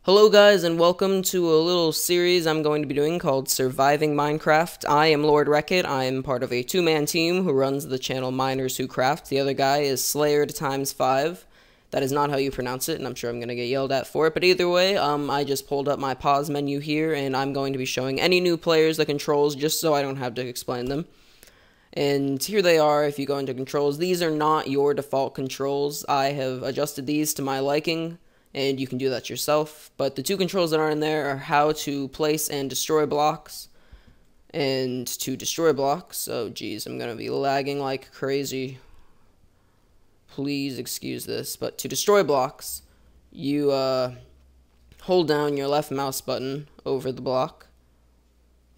Hello guys, and welcome to a little series I'm going to be doing called Surviving Minecraft. I am Lord Rekhyt. I am part of a two-man team who runs the channel MinersWhoCraft. The other guy is Slayer times 5. That is not how you pronounce it, and I'm sure I'm going to get yelled at for it. But either way, I just pulled up my pause menu here, and I'm going to be showing any new players the controls just so I don't have to explain them. And here they are if you go into controls. These are not your default controls. I have adjusted these to my liking, and you can do that yourself. But the two controls that are in there are how to place and destroy blocks. And to destroy blocks, oh geez, I'm going to be lagging like crazy. Please excuse this. But to destroy blocks, you hold down your left mouse button over the block.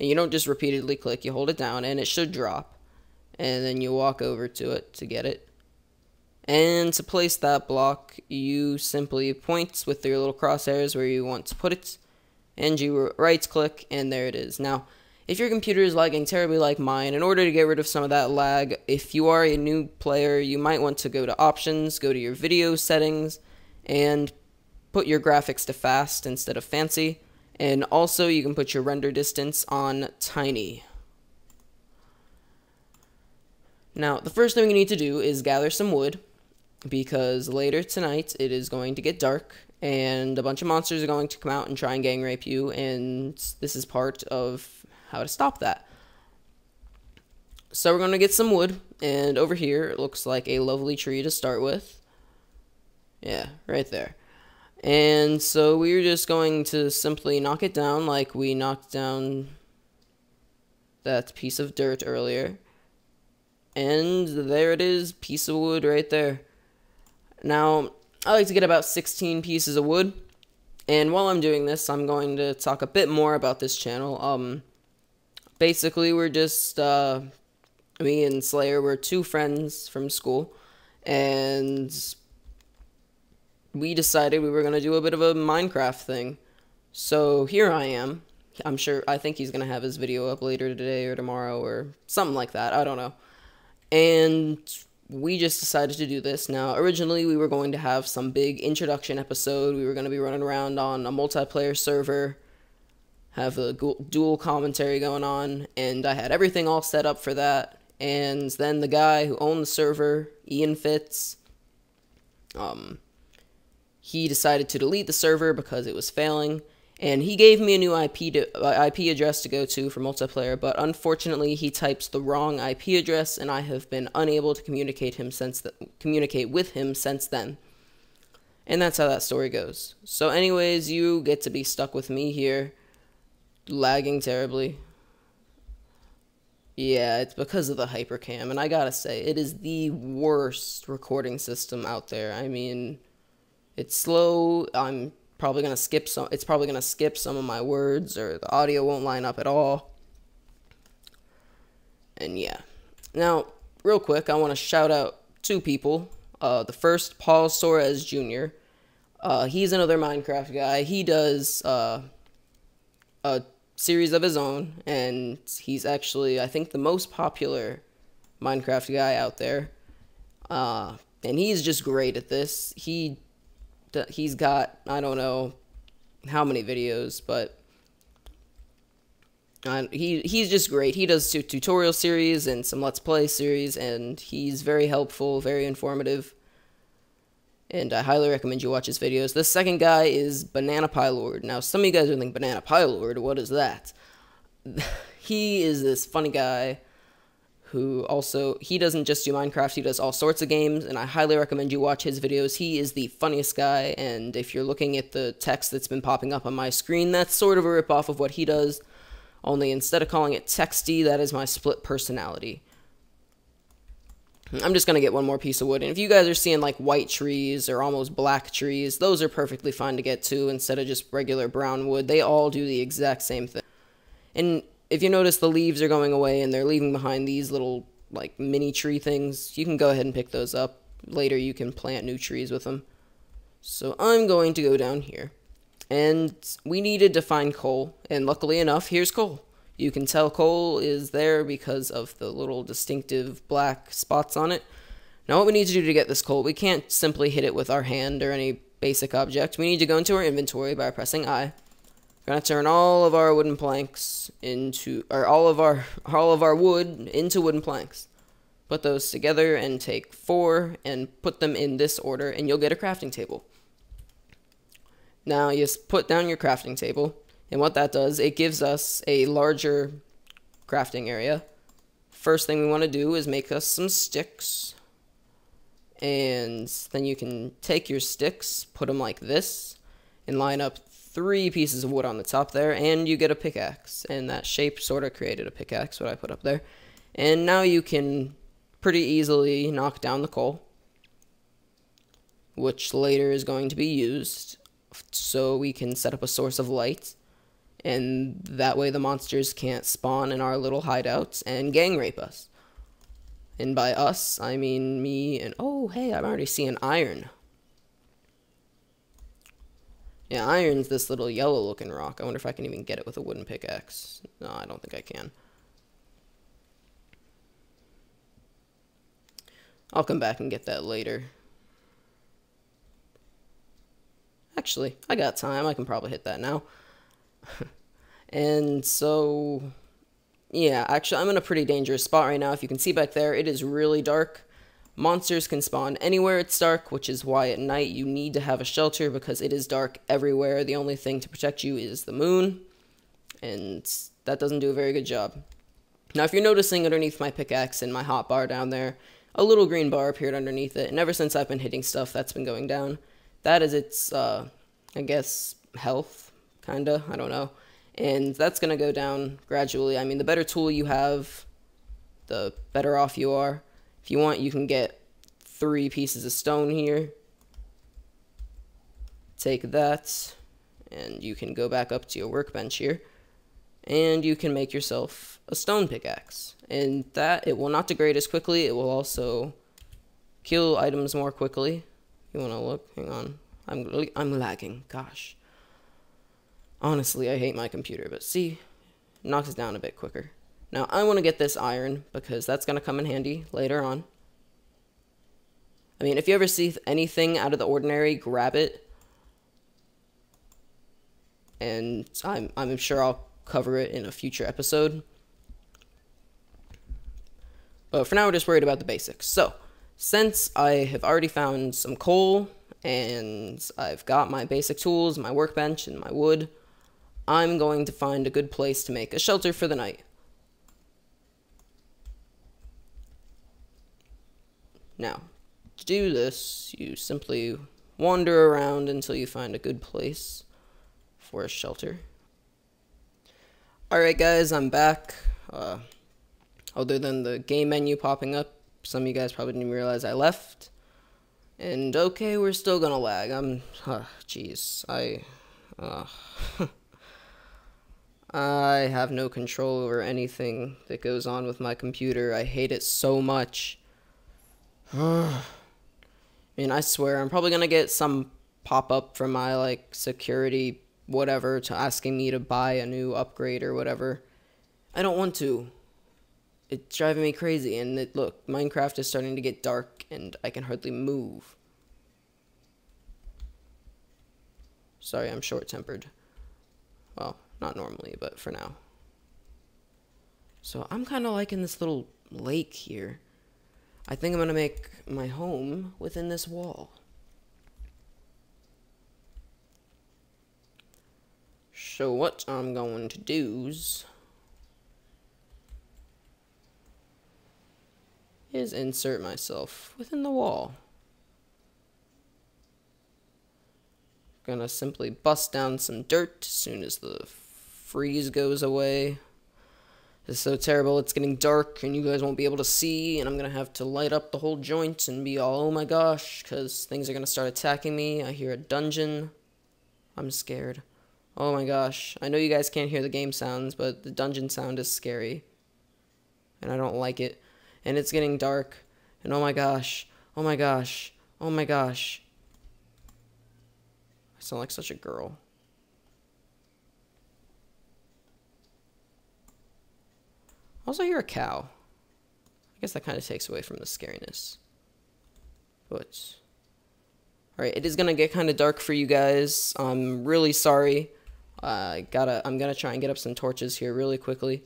And you don't just repeatedly click, you hold it down and it should drop. And then you walk over to it to get it. And to place that block, you simply point with your little crosshairs where you want to put it, and you right-click, and there it is. Now, if your computer is lagging terribly like mine, in order to get rid of some of that lag, if you are a new player, you might want to go to Options, go to your video settings, and put your graphics to fast instead of fancy. And also, you can put your render distance on tiny. Now, the first thing you need to do is gather some wood, because later tonight it is going to get dark and a bunch of monsters are going to come out and try and gang rape you, and this is part of how to stop that. So we're going to get some wood, and over here it looks like a lovely tree to start with. Yeah, right there. And so we're just going to simply knock it down like we knocked down that piece of dirt earlier. And there it is, piece of wood right there. Now, I like to get about 16 pieces of wood, and while I'm doing this, I'm going to talk a bit more about this channel. Basically, we're just, me and Slayer, we're two friends from school, and we decided we were going to do a bit of a Minecraft thing. So, here I am. I think he's going to have his video up later today or tomorrow or something like that, I don't know. And we just decided to do this. Now, originally, we were going to have some big introduction episode. We were going to be running around on a multiplayer server, have a dual commentary going on, and I had everything all set up for that. And then the guy who owned the server, Ian Fitz, he decided to delete the server because it was failing. And he gave me a new IP address to go to for multiplayer, but unfortunately he types the wrong IP address, and I have been unable to communicate with him since then. And that's how that story goes. So anyways, you get to be stuck with me here, lagging terribly. Yeah, it's because of the hypercam, and I gotta say, it is the worst recording system out there. I mean, it's slow, it's probably gonna skip some of my words, or the audio won't line up at all. And yeah. Now, real quick, I want to shout out two people. The first, Paul Soares Jr. He's another Minecraft guy. He does a series of his own, and he's actually, I think, the most popular Minecraft guy out there. And he's just great at this. He's got, I don't know how many videos, but he's just great. He does tutorial series and some Let's Play series, and he's very helpful, very informative, and I highly recommend you watch his videos. The second guy is Banana Pie Lord. Now, some of you guys are thinking, Banana Pie Lord, what is that? He is this funny guy who also, he doesn't just do Minecraft, he does all sorts of games, and I highly recommend you watch his videos. He is the funniest guy, and if you're looking at the text that's been popping up on my screen, that's sort of a ripoff of what he does, only instead of calling it texty, that is my split personality. I'm just going to get one more piece of wood, and if you guys are seeing like white trees or almost black trees, those are perfectly fine to get to instead of just regular brown wood. They all do the exact same thing. And if you notice, the leaves are going away and they're leaving behind these little, like, mini tree things, you can go ahead and pick those up. Later, you can plant new trees with them. So I'm going to go down here. And we needed to find coal, and luckily enough, here's coal. You can tell coal is there because of the little distinctive black spots on it. Now, what we need to do to get this coal, we can't simply hit it with our hand or any basic object, we need to go into our inventory by pressing I. We're going to turn all of our wooden planks into, or all of our wood into wooden planks. Put those together and take 4 and put them in this order, and you'll get a crafting table. Now you just put down your crafting table, and what that does, it gives us a larger crafting area. First thing we want to do is make us some sticks, and then you can take your sticks, put them like this, and line up 3 pieces of wood on the top there, and you get a pickaxe. And that shape sort of created a pickaxe, what I put up there. And now you can pretty easily knock down the coal, which later is going to be used so we can set up a source of light, and that way the monsters can't spawn in our little hideouts and gang rape us. And by us, I mean me and... oh, hey, I'm already seeing iron. Yeah, iron's this little yellow-looking rock. I wonder if I can even get it with a wooden pickaxe. No, I don't think I can. I'll come back and get that later. Actually, I got time. I can probably hit that now. And so, yeah, actually, I'm in a pretty dangerous spot right now. If you can see back there, it is really dark. Monsters can spawn anywhere it's dark, which is why at night you need to have a shelter, because it is dark everywhere. The only thing to protect you is the moon, and that doesn't do a very good job. Now, if you're noticing underneath my pickaxe and my hotbar down there, a little green bar appeared underneath it, and ever since I've been hitting stuff, that's been going down. That is its, I guess, health, kinda, I don't know. And that's gonna go down gradually. I mean, the better tool you have, the better off you are. If you want, you can get 3 pieces of stone here. Take that, and you can go back up to your workbench here, and you can make yourself a stone pickaxe. And that, it will not degrade as quickly. It will also kill items more quickly. You want to look? Hang on. I'm lagging. Gosh. Honestly, I hate my computer, but see, it knocks it down a bit quicker. Now, I want to get this iron, because that's going to come in handy later on. I mean, if you ever see anything out of the ordinary, grab it. And I'm sure I'll cover it in a future episode. But for now, we're just worried about the basics. So, since I have already found some coal, and I've got my basic tools, my workbench, and my wood, I'm going to find a good place to make a shelter for the night. Now, to do this, you simply wander around until you find a good place for a shelter. Alright guys, I'm back. Other than the game menu popping up, some of you guys probably didn't realize I left. And okay, we're still gonna lag. Jeez. I have no control over anything that goes on with my computer. I hate it so much. I mean, I swear, I'm probably gonna get some pop-up from my, like, security whatever to asking me to buy a new upgrade or whatever. I don't want to. It's driving me crazy, and look, Minecraft is starting to get dark, and I can hardly move. Sorry, I'm short-tempered. Well, not normally, but for now. So, I'm kind of liking this little lake here. I think I'm going to make my home within this wall. So, what I'm going to do is insert myself within the wall. Gonna simply bust down some dirt as soon as the freeze goes away. It's so terrible, it's getting dark and you guys won't be able to see, and I'm gonna have to light up the whole joint and be all, oh my gosh, because things are gonna start attacking me. I hear a dungeon. I'm scared. Oh my gosh. I know you guys can't hear the game sounds, but the dungeon sound is scary. And I don't like it. And it's getting dark. And oh my gosh. Oh my gosh. Oh my gosh. I sound like such a girl. Also, hear a cow. I guess that kind of takes away from the scariness. But Alright, it is gonna get kind of dark for you guys. I'm really sorry. I'm gonna try and get up some torches here really quickly.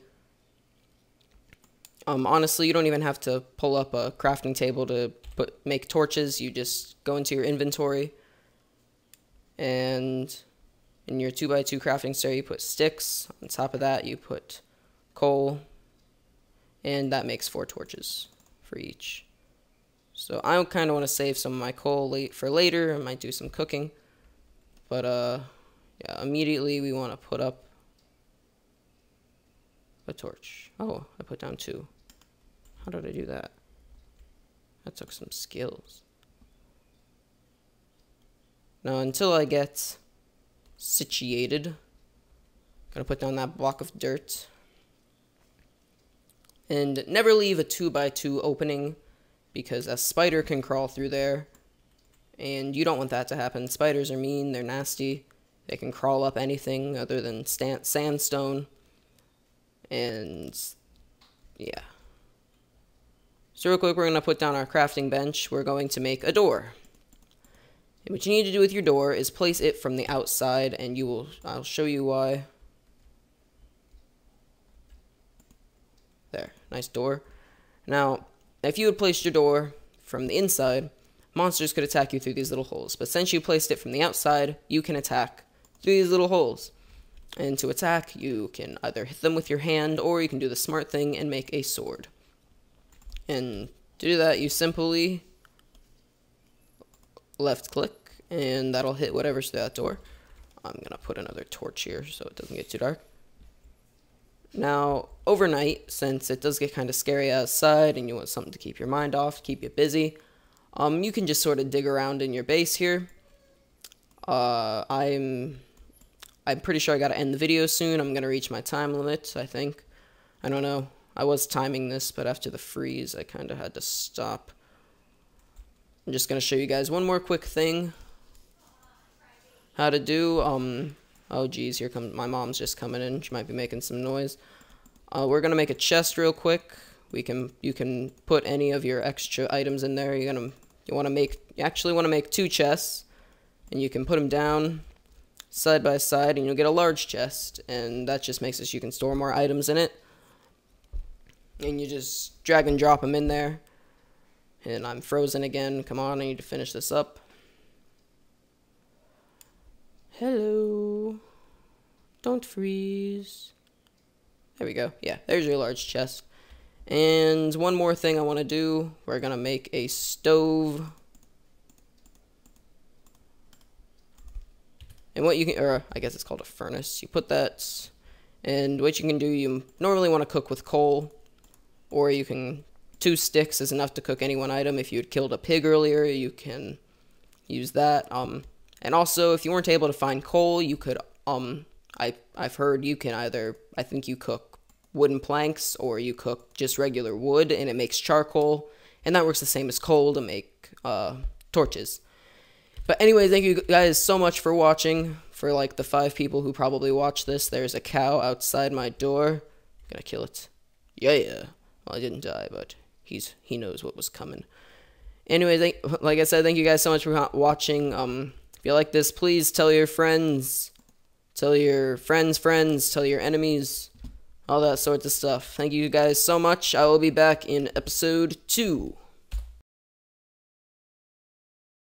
Honestly, you don't even have to pull up a crafting table to make torches. You just go into your inventory, and in your 2x2 crafting stair, you put sticks. On top of that, you put coal, and that makes 4 torches for each. So I kind of want to save some of my coal for later. I might do some cooking, but yeah, immediately we want to put up a torch. Oh, I put down 2. How did I do that? That took some skills. Now, until I get situated, I'm gonna put down that block of dirt. And never leave a 2x2 opening, because a spider can crawl through there, and you don't want that to happen. Spiders are mean, they're nasty. They can crawl up anything other than sandstone. And yeah. So real quick, we're going to put down our crafting bench. We're going to make a door. And what you need to do with your door is place it from the outside, and I'll show you why. There, nice door. Now, if you had placed your door from the inside, monsters could attack you through these little holes. But since you placed it from the outside, you can attack through these little holes. And to attack, you can either hit them with your hand, or you can do the smart thing and make a sword. And to do that, you simply left click, and that'll hit whatever's through that door. I'm going to put another torch here so it doesn't get too dark. Now, overnight, since it does get kind of scary outside and you want something to keep your mind off, keep you busy, you can just sort of dig around in your base here. I'm pretty sure I got to end the video soon. I'm going to reach my time limit, I think. I don't know. I was timing this, but after the freeze, I kind of had to stop. I'm just going to show you guys one more quick thing. How to do, oh geez, here comes, my mom's just coming in. She might be making some noise. We're going to make a chest real quick. You can put any of your extra items in there. You actually want to make 2 chests, and you can put them down side by side, and you'll get a large chest, and that just makes it so you can store more items in it. And you just drag and drop them in there. And I'm frozen again. Come on, I need to finish this up. Hello. Don't freeze. There we go. Yeah, there's your large chest. And one more thing I want to do. We're going to make a stove. And what you can, or I guess it's called a furnace. You put that, and what you can do, you normally want to cook with coal. Or you can, 2 sticks is enough to cook any one item. If you had killed a pig earlier, you can use that. And also, if you weren't able to find coal, you could, I've heard you can either, I think you cook wooden planks, or you cook just regular wood, and it makes charcoal. And that works the same as coal to make torches. But anyway, thank you guys so much for watching. For like the 5 people who probably watch this, there's a cow outside my door. I'm gonna kill it. Yeah. Well, I didn't die, but he knows what was coming. Anyway, like I said, thank you guys so much for watching. If you like this, please tell your friends. Tell your friends' friends. Tell your enemies. All that sorts of stuff. Thank you guys so much. I will be back in episode 2.